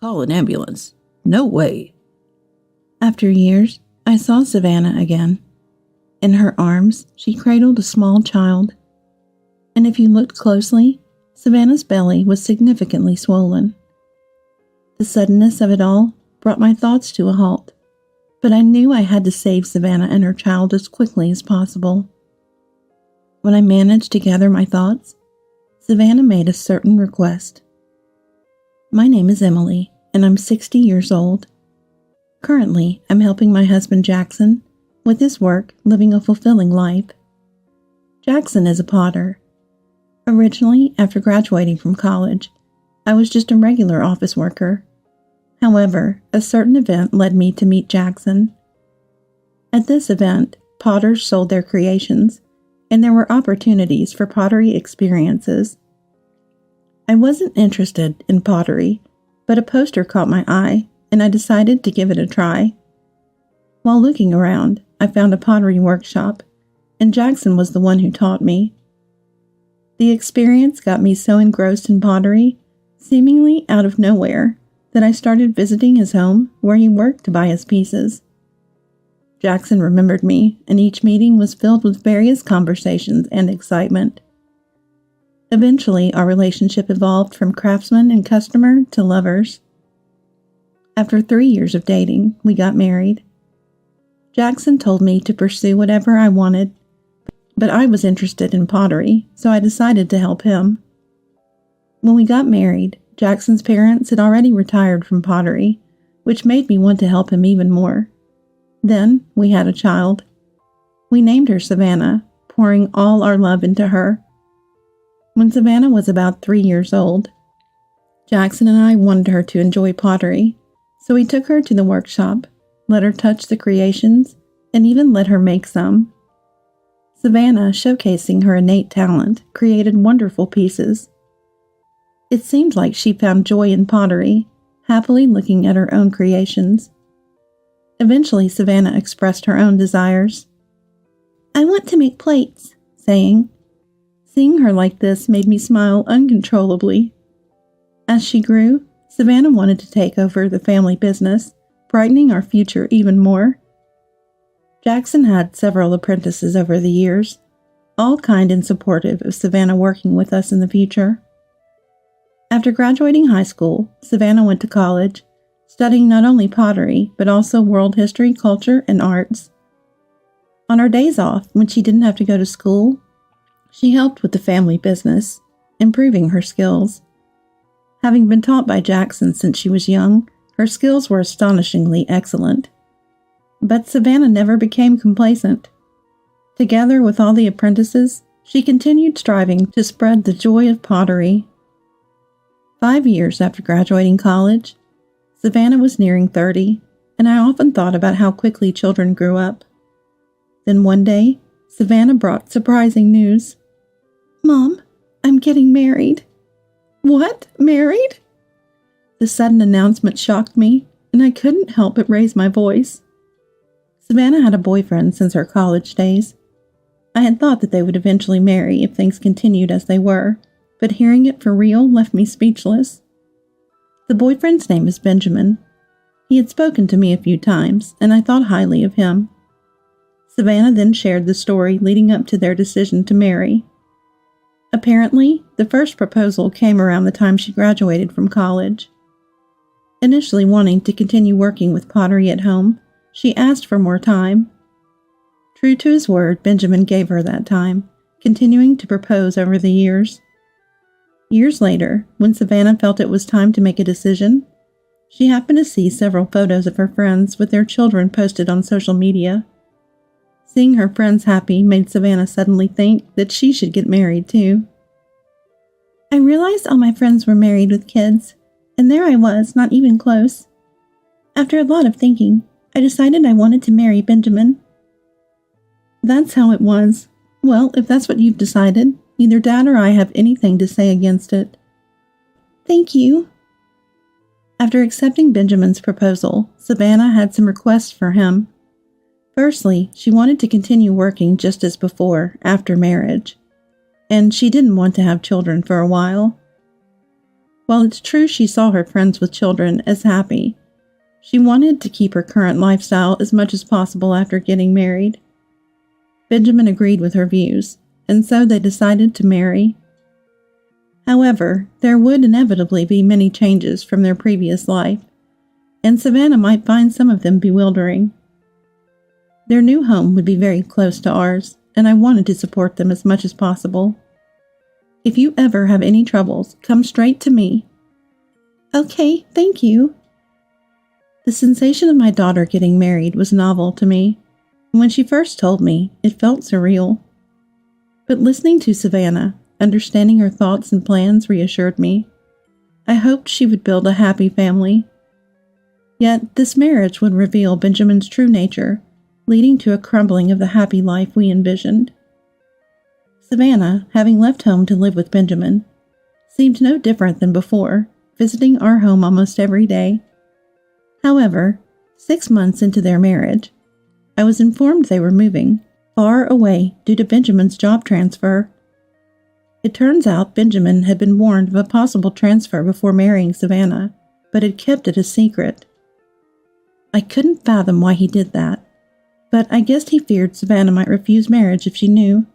Call an ambulance. No way. After years, I saw Savannah again. In her arms, she cradled a small child. And if you looked closely, Savannah's belly was significantly swollen. The suddenness of it all brought my thoughts to a halt, but I knew I had to save Savannah and her child as quickly as possible. When I managed to gather my thoughts, Savannah made a certain request. My name is Emily, and I'm 60 years old. Currently, I'm helping my husband Jackson with his work, living a fulfilling life. Jackson is a potter. Originally, after graduating from college, I was just a regular office worker. However, a certain event led me to meet Jackson. At this event, potters sold their creations, and there were opportunities for pottery experiences. I wasn't interested in pottery, but a poster caught my eye, and I decided to give it a try. While looking around, I found a pottery workshop, and Jackson was the one who taught me. The experience got me so engrossed in pottery, seemingly out of nowhere, that I started visiting his home where he worked to buy his pieces. Jackson remembered me, and each meeting was filled with various conversations and excitement. Eventually, our relationship evolved from craftsman and customer to lovers. After 3 years of dating, we got married. Jackson told me to pursue whatever I wanted, but I was interested in pottery, so I decided to help him. When we got married, Jackson's parents had already retired from pottery, which made me want to help him even more. Then we had a child. We named her Savannah, pouring all our love into her. When Savannah was about 3 years old, Jackson and I wanted her to enjoy pottery, so we took her to the workshop, let her touch the creations, and even let her make some. Savannah, showcasing her innate talent, created wonderful pieces. It seemed like she found joy in pottery, happily looking at her own creations. Eventually, Savannah expressed her own desires. "I want to make plates," saying. Seeing her like this made me smile uncontrollably. As she grew, Savannah wanted to take over the family business, brightening our future even more. Jackson had several apprentices over the years, all kind and supportive of Savannah working with us in the future. After graduating high school, Savannah went to college, studying not only pottery, but also world history, culture, and arts. On her days off, when she didn't have to go to school, she helped with the family business, improving her skills. Having been taught by Jackson since she was young, her skills were astonishingly excellent. But Savannah never became complacent. Together with all the apprentices, she continued striving to spread the joy of pottery. 5 years after graduating college, Savannah was nearing 30, and I often thought about how quickly children grew up. Then one day, Savannah brought surprising news. "Mom, I'm getting married." "What? Married?" The sudden announcement shocked me, and I couldn't help but raise my voice. Savannah had a boyfriend since her college days. I had thought that they would eventually marry if things continued as they were, but hearing it for real left me speechless. The boyfriend's name is Benjamin. He had spoken to me a few times, and I thought highly of him. Savannah then shared the story leading up to their decision to marry. Apparently, the first proposal came around the time she graduated from college. Initially wanting to continue working with pottery at home, she asked for more time. True to his word, Benjamin gave her that time, continuing to propose over the years. Years later, when Savannah felt it was time to make a decision, she happened to see several photos of her friends with their children posted on social media. Seeing her friends happy made Savannah suddenly think that she should get married too. "I realized all my friends were married with kids, and there I was, not even close. After a lot of thinking, I decided I wanted to marry Benjamin." "That's how it was. Well, if that's what you've decided, neither Dad or I have anything to say against it." "Thank you." After accepting Benjamin's proposal, Savannah had some requests for him. Firstly, she wanted to continue working just as before, after marriage, and she didn't want to have children for a while. While it's true she saw her friends with children as happy, she wanted to keep her current lifestyle as much as possible after getting married. Benjamin agreed with her views, and so they decided to marry. However, there would inevitably be many changes from their previous life, and Savannah might find some of them bewildering. Their new home would be very close to ours, and I wanted to support them as much as possible. If you ever have any troubles, come straight to me. Okay, thank you. The sensation of my daughter getting married was novel to me. When she first told me, it felt surreal. But listening to Savannah, understanding her thoughts and plans reassured me. I hoped she would build a happy family. Yet this marriage would reveal Benjamin's true nature, leading to a crumbling of the happy life we envisioned. Savannah, having left home to live with Benjamin, seemed no different than before, visiting our home almost every day. However, 6 months into their marriage, I was informed they were moving far away due to Benjamin's job transfer. It turns out Benjamin had been warned of a possible transfer before marrying Savannah, but had kept it a secret. I couldn't fathom why he did that, but I guessed he feared Savannah might refuse marriage if she knew.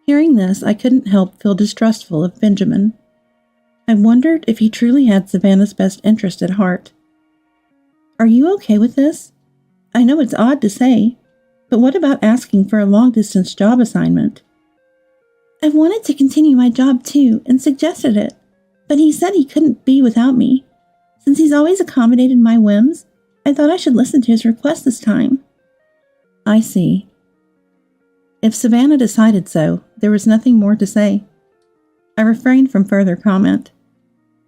Hearing this, I couldn't help feel distrustful of Benjamin. I wondered if he truly had Savannah's best interest at heart. Are you okay with this? I know it's odd to say, but what about asking for a long-distance job assignment? I wanted to continue my job too and suggested it, but he said he couldn't be without me. Since he's always accommodated my whims, I thought I should listen to his request this time. I see. If Savannah decided so, there was nothing more to say. I refrained from further comment.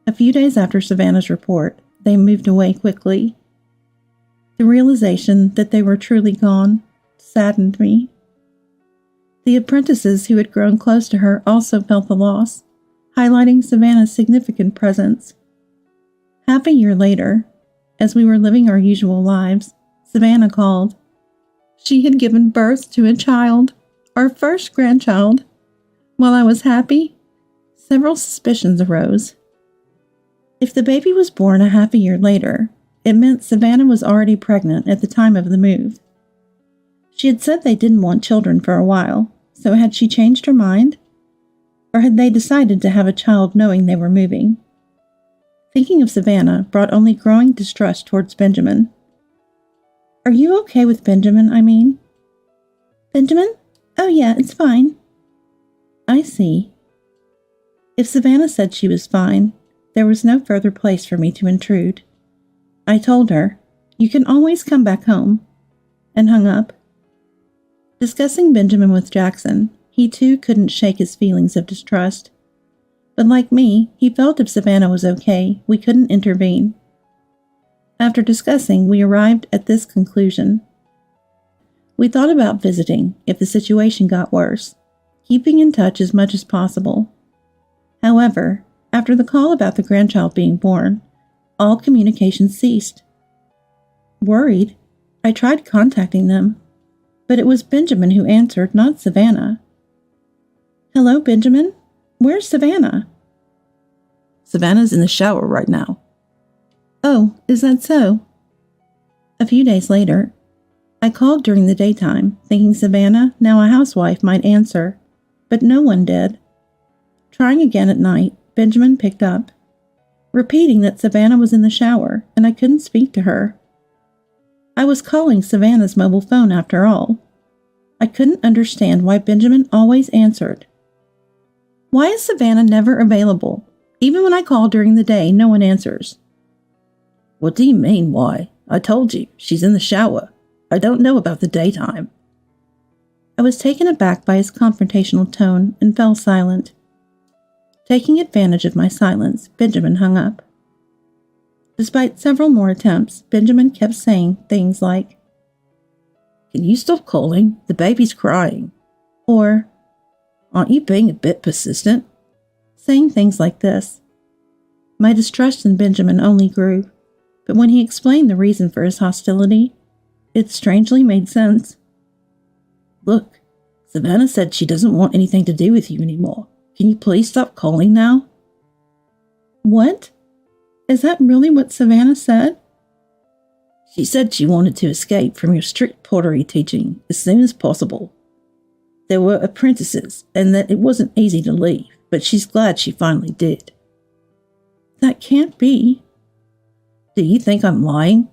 A few days after Savannah's report, they moved away quickly. The realization that they were truly gone saddened me. The apprentices who had grown close to her also felt the loss, highlighting Savannah's significant presence. Half a year later, as we were living our usual lives, Savannah called. She had given birth to a child, our first grandchild. While I was happy, several suspicions arose. If the baby was born a half a year later, it meant Savannah was already pregnant at the time of the move. She had said they didn't want children for a while, so had she changed her mind? Or had they decided to have a child knowing they were moving? Thinking of Savannah brought only growing distrust towards Benjamin. Are you okay with Benjamin, I mean? Benjamin? Oh yeah, it's fine. I see. If Savannah said she was fine, there was no further place for me to intrude. I told her, "You can always come back home," and hung up. Discussing Benjamin with Jackson, he too couldn't shake his feelings of distrust. But like me, he felt if Savannah was okay, we couldn't intervene. After discussing, we arrived at this conclusion. We thought about visiting if the situation got worse, keeping in touch as much as possible. However, after the call about the grandchild being born, all communication ceased. Worried, I tried contacting them, but it was Benjamin who answered, not Savannah. Hello, Benjamin? Where's Savannah? Savannah's in the shower right now. Oh, is that so? A few days later, I called during the daytime, thinking Savannah, now a housewife, might answer, but no one did. Trying again at night, Benjamin picked up, repeating that Savannah was in the shower and I couldn't speak to her. I was calling Savannah's mobile phone after all. I couldn't understand why Benjamin always answered. Why is Savannah never available? Even when I call during the day, no one answers. What do you mean, why? I told you, she's in the shower. I don't know about the daytime. I was taken aback by his confrontational tone and fell silent. Taking advantage of my silence, Benjamin hung up. Despite several more attempts, Benjamin kept saying things like, "Can you stop calling? The baby's crying." Or, "Aren't you being a bit persistent?" Saying things like this. My distrust in Benjamin only grew, but when he explained the reason for his hostility, it strangely made sense. "Look, Savannah said she doesn't want anything to do with you anymore. Can you please stop calling now?" What? Is that really what Savannah said? She said she wanted to escape from your strict pottery teaching as soon as possible. There were apprentices, and that it wasn't easy to leave, but she's glad she finally did. That can't be. Do you think I'm lying?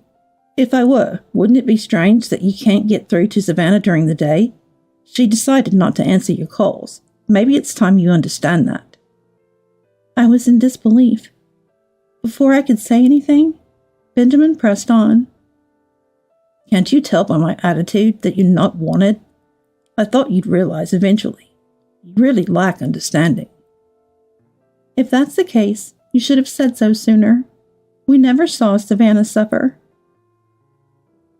If I were, wouldn't it be strange that you can't get through to Savannah during the day? She decided not to answer your calls. Maybe it's time you understand that. I was in disbelief. Before I could say anything, Benjamin pressed on. Can't you tell by my attitude that you're not wanted? I thought you'd realize eventually. You really lack understanding. If that's the case, you should have said so sooner. We never saw Savannah suffer.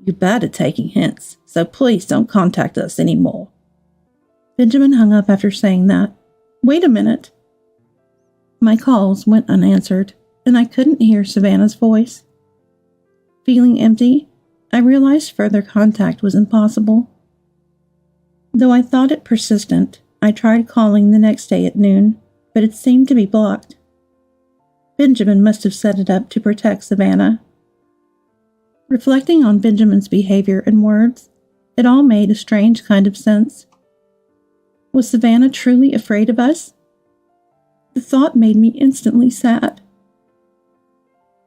You're bad at taking hints, so please don't contact us anymore. Benjamin hung up after saying that. Wait a minute. My calls went unanswered, and I couldn't hear Savannah's voice. Feeling empty, I realized further contact was impossible. Though I thought it persistent, I tried calling the next day at noon, but it seemed to be blocked. Benjamin must have set it up to protect Savannah. Reflecting on Benjamin's behavior and words, it all made a strange kind of sense. Was Savannah truly afraid of us? The thought made me instantly sad.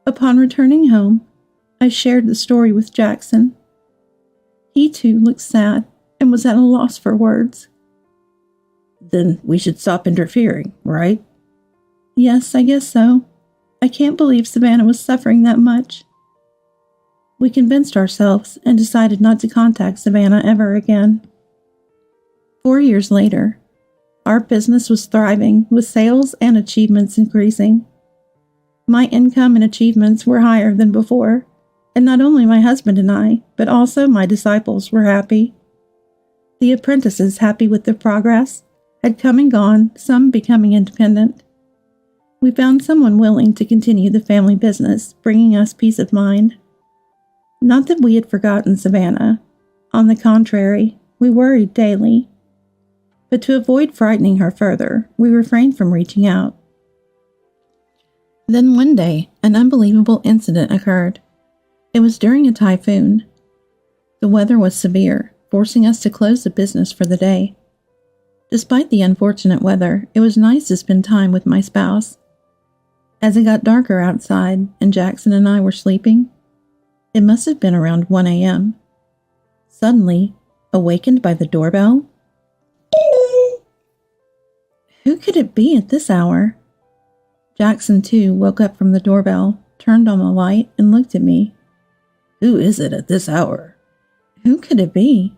Upon returning home, I shared the story with Jackson. He too looked sad and was at a loss for words. Then we should stop interfering, right? Yes, I guess so. I can't believe Savannah was suffering that much. We convinced ourselves and decided not to contact Savannah ever again. 4 years later, our business was thriving with sales and achievements increasing. My income and achievements were higher than before, and not only my husband and I, but also my disciples were happy. The apprentices, happy with their progress, had come and gone, some becoming independent. We found someone willing to continue the family business, bringing us peace of mind. Not that we had forgotten Savannah. On the contrary, we worried daily. But to avoid frightening her further, we refrained from reaching out. Then one day, an unbelievable incident occurred. It was during a typhoon. The weather was severe, forcing us to close the business for the day. Despite the unfortunate weather, it was nice to spend time with my spouse. As it got darker outside and Jackson and I were sleeping, it must have been around 1 a.m. Suddenly, awakened by the doorbell. Who could it be at this hour? Jackson, too, woke up from the doorbell, turned on the light, and looked at me. Who is it at this hour? Who could it be?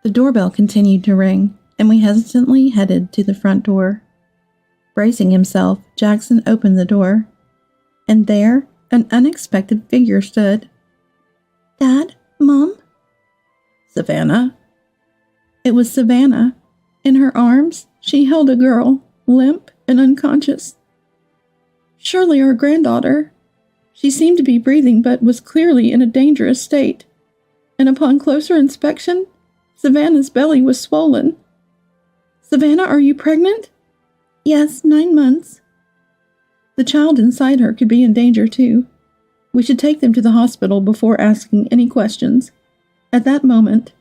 The doorbell continued to ring, and we hesitantly headed to the front door. Bracing himself, Jackson opened the door, and there an unexpected figure stood. Dad? Mom? Savannah? It was Savannah. In her arms, she held a girl, limp and unconscious. Surely our granddaughter. She seemed to be breathing but was clearly in a dangerous state, and upon closer inspection, Savannah's belly was swollen. Savannah, are you pregnant? Yes, 9 months. The child inside her could be in danger too. We should take them to the hospital before asking any questions. At that moment,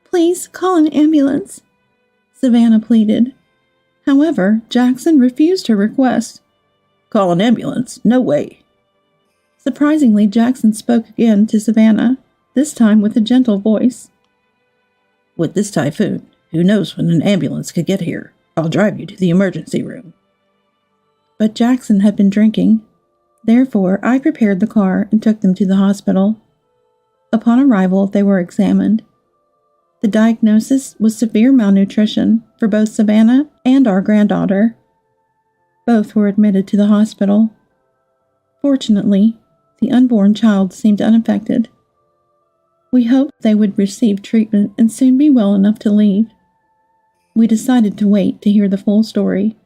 please call an ambulance, Savannah pleaded. However, Jackson refused her request. Call an ambulance? No way. Surprisingly, Jackson spoke again to Savannah, this time with a gentle voice. With this typhoon, who knows when an ambulance could get here? I'll drive you to the emergency room. But Jackson had been drinking. Therefore, I prepared the car and took them to the hospital. Upon arrival, they were examined. The diagnosis was severe malnutrition for both Savannah and our granddaughter. Both were admitted to the hospital. Fortunately, the unborn child seemed unaffected. We hoped they would receive treatment and soon be well enough to leave. We decided to wait to hear the full story.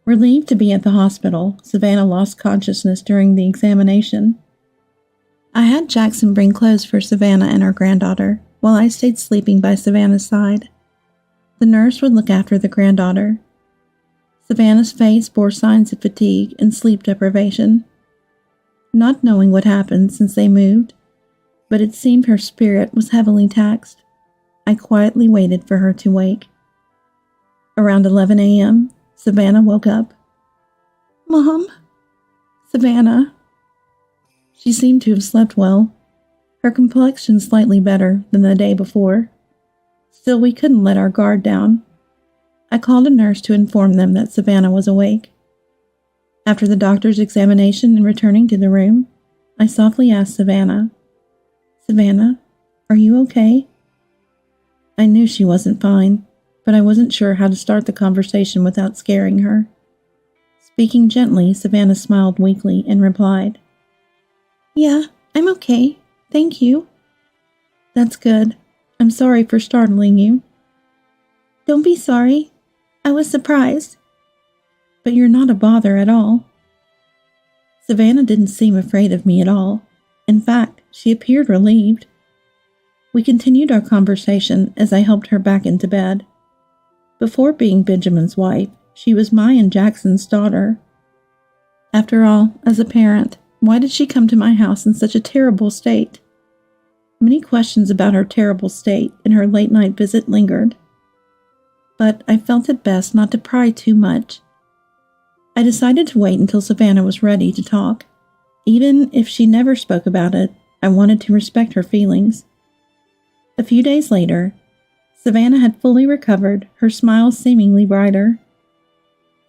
Relieved to be at the hospital, Savannah lost consciousness during the examination. I had Jackson bring clothes for Savannah and our granddaughter, while I stayed sleeping by Savannah's side. The nurse would look after the granddaughter. Savannah's face bore signs of fatigue and sleep deprivation. Not knowing what happened since they moved, but it seemed her spirit was heavily taxed, I quietly waited for her to wake. Around 11 a.m., Savannah woke up. "Mom?" "Savannah." She seemed to have slept well, her complexion slightly better than the day before. Still, we couldn't let our guard down. I called a nurse to inform them that Savannah was awake. After the doctor's examination and returning to the room, I softly asked Savannah, "Savannah, are you okay?" I knew she wasn't fine, but I wasn't sure how to start the conversation without scaring her. Speaking gently, Savannah smiled weakly and replied, "Yeah, I'm okay. Thank you." "That's good. I'm sorry for startling you." "Don't be sorry. I was surprised." "But you're not a bother at all." Savannah didn't seem afraid of me at all. In fact, she appeared relieved. We continued our conversation as I helped her back into bed. Before being Benjamin's wife, she was my and Jackson's daughter. After all, as a parent, why did she come to my house in such a terrible state? Many questions about her terrible state and her late-night visit lingered. But I felt it best not to pry too much. I decided to wait until Savannah was ready to talk. Even if she never spoke about it, I wanted to respect her feelings. A few days later, Savannah had fully recovered, her smile seemingly brighter.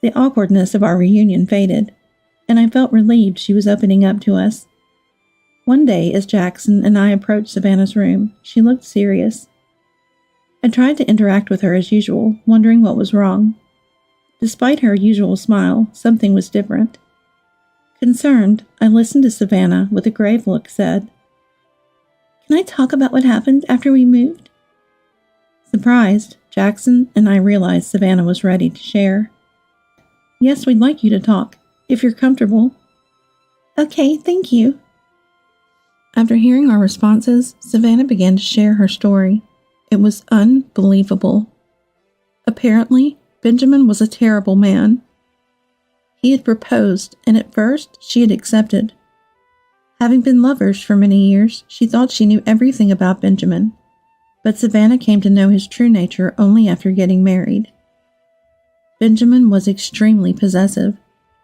The awkwardness of our reunion faded, and I felt relieved she was opening up to us. One day, as Jackson and I approached Savannah's room, she looked serious. I tried to interact with her as usual, wondering what was wrong. Despite her usual smile, something was different. Concerned, I listened to Savannah with a grave look, said, "Can I talk about what happened after we moved?" Surprised, Jackson and I realized Savannah was ready to share. "Yes, we'd like you to talk, if you're comfortable." "Okay, thank you." After hearing our responses, Savannah began to share her story. It was unbelievable. Apparently, Benjamin was a terrible man. He had proposed, and at first she had accepted. Having been lovers for many years, she thought she knew everything about Benjamin, but Savannah came to know his true nature only after getting married. Benjamin was extremely possessive,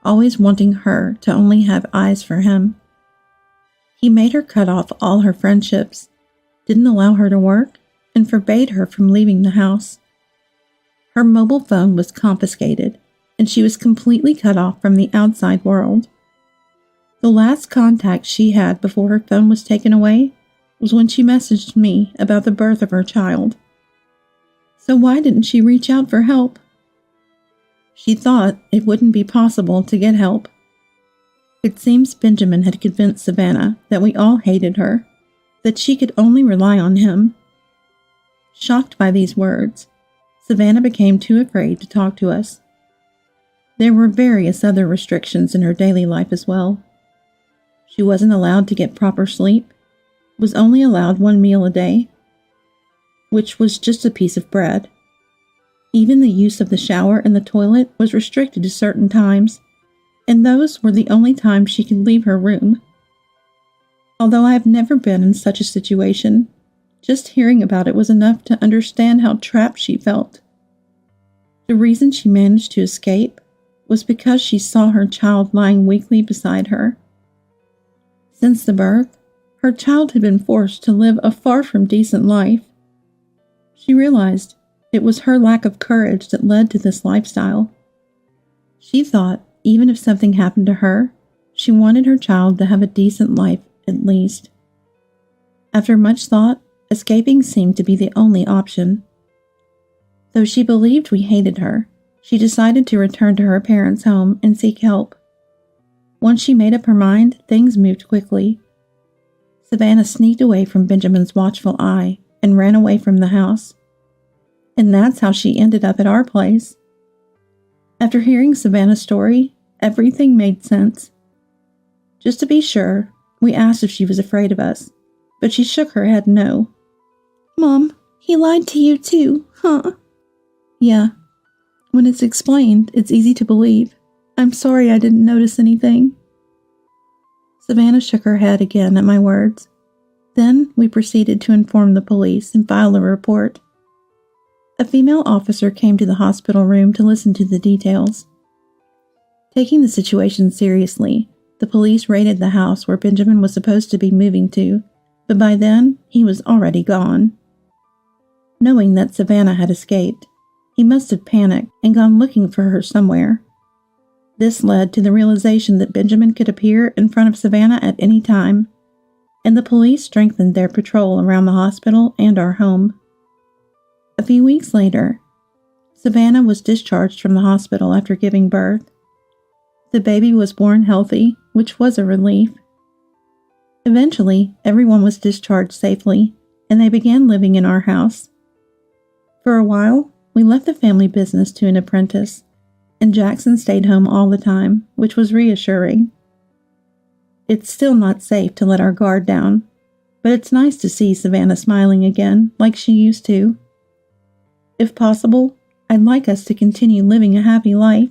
always wanting her to only have eyes for him. He made her cut off all her friendships, didn't allow her to work, and forbade her from leaving the house. Her mobile phone was confiscated, and she was completely cut off from the outside world. The last contact she had before her phone was taken away was when she messaged me about the birth of her child. So why didn't she reach out for help? She thought it wouldn't be possible to get help. It seems Benjamin had convinced Savannah that we all hated her, that she could only rely on him. Shocked by these words, Savannah became too afraid to talk to us. There were various other restrictions in her daily life as well. She wasn't allowed to get proper sleep, was only allowed 1 meal a day, which was just a piece of bread. Even the use of the shower and the toilet was restricted to certain times, and those were the only times she could leave her room. Although I have never been in such a situation, just hearing about it was enough to understand how trapped she felt. The reason she managed to escape was because she saw her child lying weakly beside her. Since the birth, her child had been forced to live a far from decent life. She realized it was her lack of courage that led to this lifestyle. She thought even if something happened to her, she wanted her child to have a decent life at least. After much thought, escaping seemed to be the only option. Though she believed we hated her, she decided to return to her parents' home and seek help. Once she made up her mind, things moved quickly. Savannah sneaked away from Benjamin's watchful eye and ran away from the house. And that's how she ended up at our place. After hearing Savannah's story, everything made sense. Just to be sure, we asked if she was afraid of us, but she shook her head no. "Mom, he lied to you too, huh?" Yeah. When it's explained, it's easy to believe. I'm sorry I didn't notice anything. Savannah shook her head again at my words. Then we proceeded to inform the police and file a report. A female officer came to the hospital room to listen to the details. Taking the situation seriously, the police raided the house where Benjamin was supposed to be moving to, but by then he was already gone. Knowing that Savannah had escaped, he must have panicked and gone looking for her somewhere. This led to the realization that Benjamin could appear in front of Savannah at any time, and the police strengthened their patrol around the hospital and our home. A few weeks later, Savannah was discharged from the hospital after giving birth. The baby was born healthy, which was a relief. Eventually, everyone was discharged safely, and they began living in our house. For a while, we left the family business to an apprentice, and Jackson stayed home all the time, which was reassuring. It's still not safe to let our guard down, but it's nice to see Savannah smiling again like she used to. If possible, I'd like us to continue living a happy life.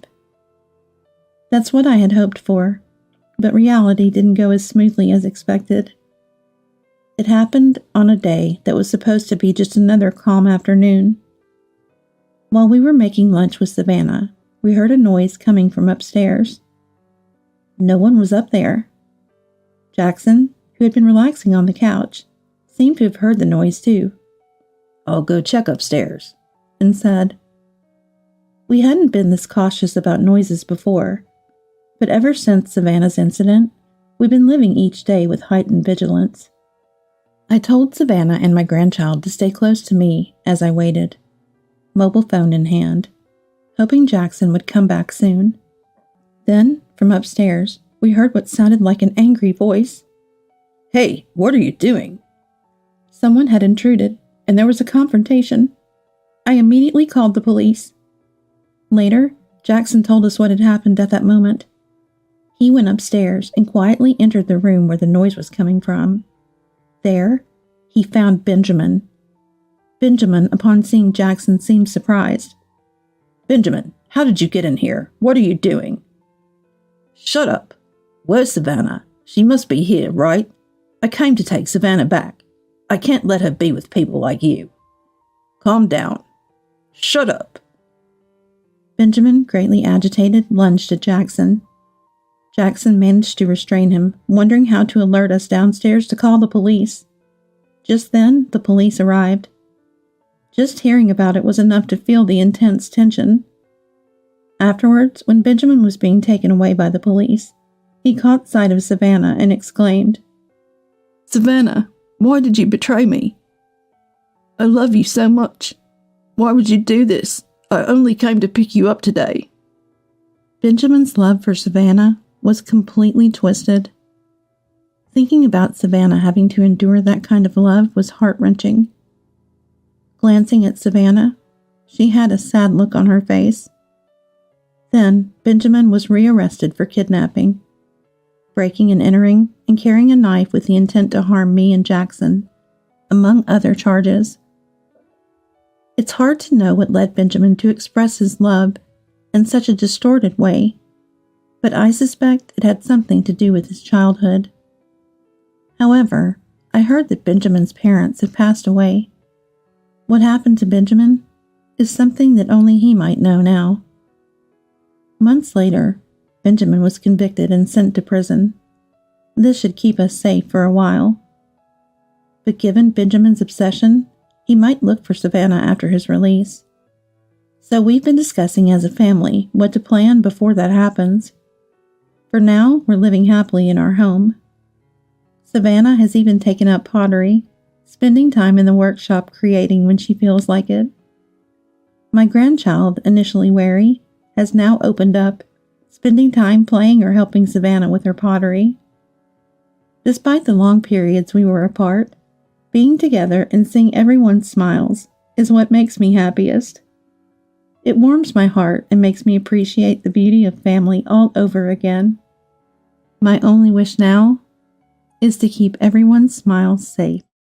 That's what I had hoped for, but reality didn't go as smoothly as expected. It happened on a day that was supposed to be just another calm afternoon. While we were making lunch with Savannah, we heard a noise coming from upstairs. No one was up there. Jackson, who had been relaxing on the couch, seemed to have heard the noise too. "I'll go check upstairs," and said. We hadn't been this cautious about noises before, but ever since Savannah's incident, we've been living each day with heightened vigilance. I told Savannah and my grandchild to stay close to me as I waited, mobile phone in hand, hoping Jackson would come back soon. Then, from upstairs, we heard what sounded like an angry voice. "Hey, what are you doing?" Someone had intruded, and there was a confrontation. I immediately called the police. Later, Jackson told us what had happened at that moment. He went upstairs and quietly entered the room where the noise was coming from. There, he found Benjamin. Benjamin, upon seeing Jackson, seemed surprised. "Benjamin, how did you get in here? What are you doing?" "Shut up. Where's Savannah? She must be here, right? I came to take Savannah back. I can't let her be with people like you." "Calm down. Shut up." Benjamin, greatly agitated, lunged at Jackson. Jackson managed to restrain him, wondering how to alert us downstairs to call the police. Just then, the police arrived. Just hearing about it was enough to feel the intense tension. Afterwards, when Benjamin was being taken away by the police, he caught sight of Savannah and exclaimed, "Savannah, why did you betray me? I love you so much. Why would you do this? I only came to pick you up today." Benjamin's love for Savannah was completely twisted. Thinking about Savannah having to endure that kind of love was heart-wrenching. Glancing at Savannah, she had a sad look on her face. Then, Benjamin was rearrested for kidnapping, breaking and entering, and carrying a knife with the intent to harm me and Jackson, among other charges. It's hard to know what led Benjamin to express his love in such a distorted way, but I suspect it had something to do with his childhood. However, I heard that Benjamin's parents had passed away. What happened to Benjamin is something that only he might know now. Months later, Benjamin was convicted and sent to prison. This should keep us safe for a while. But given Benjamin's obsession, he might look for Savannah after his release. So we've been discussing as a family what to plan before that happens. For now, we're living happily in our home. Savannah has even taken up pottery, spending time in the workshop creating when she feels like it. My grandchild, initially wary, has now opened up, spending time playing or helping Savannah with her pottery. Despite the long periods we were apart, being together and seeing everyone's smiles is what makes me happiest. It warms my heart and makes me appreciate the beauty of family all over again. My only wish now is to keep everyone's smiles safe.